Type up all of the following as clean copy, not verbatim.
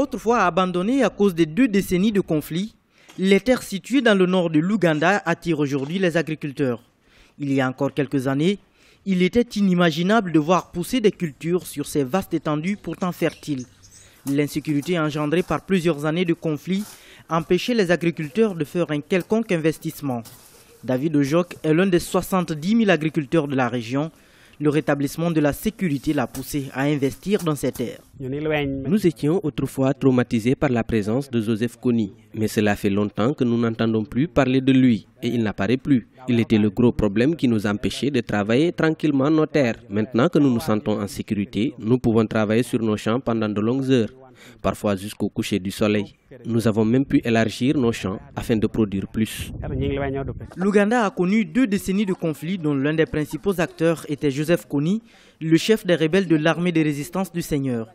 Autrefois abandonnées à cause des 2 décennies de conflits, les terres situées dans le nord de l'Ouganda attirent aujourd'hui les agriculteurs. Il y a encore quelques années, il était inimaginable de voir pousser des cultures sur ces vastes étendues pourtant fertiles. L'insécurité engendrée par plusieurs années de conflits empêchait les agriculteurs de faire un quelconque investissement. David Ojok est l'un des 70 000 agriculteurs de la région. Le rétablissement de la sécurité l'a poussé à investir dans ces terres. Nous étions autrefois traumatisés par la présence de Joseph Kony, mais cela fait longtemps que nous n'entendons plus parler de lui et il n'apparaît plus. Il était le gros problème qui nous empêchait de travailler tranquillement nos terres. Maintenant que nous nous sentons en sécurité, nous pouvons travailler sur nos champs pendant de longues heures, parfois jusqu'au coucher du soleil. Nous avons même pu élargir nos champs afin de produire plus. L'Ouganda a connu 2 décennies de conflits dont l'un des principaux acteurs était Joseph Kony, le chef des rebelles de l'armée de résistance du Seigneur.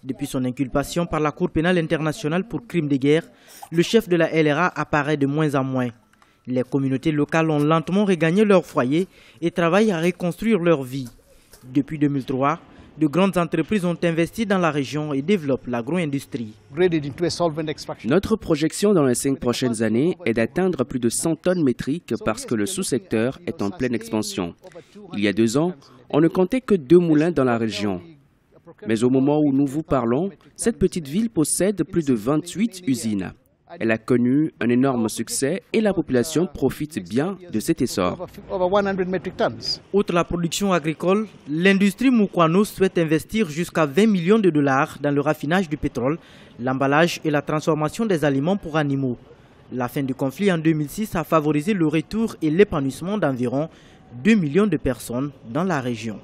Depuis son inculpation par la Cour pénale internationale pour crimes de guerre, le chef de la LRA apparaît de moins en moins. Les communautés locales ont lentement regagné leur foyer et travaillent à reconstruire leur vie. Depuis 2003, de grandes entreprises ont investi dans la région et développent l'agro-industrie. Notre projection dans les 5 prochaines années est d'atteindre plus de 100 tonnes métriques parce que le sous-secteur est en pleine expansion. Il y a 2 ans, on ne comptait que 2 moulins dans la région. Mais au moment où nous vous parlons, cette petite ville possède plus de 28 usines. Elle a connu un énorme succès et la population profite bien de cet essor. Outre la production agricole, l'industrie Mukwano souhaite investir jusqu'à 20 millions de dollars dans le raffinage du pétrole, l'emballage et la transformation des aliments pour animaux. La fin du conflit en 2006 a favorisé le retour et l'épanouissement d'environ 2 millions de personnes dans la région.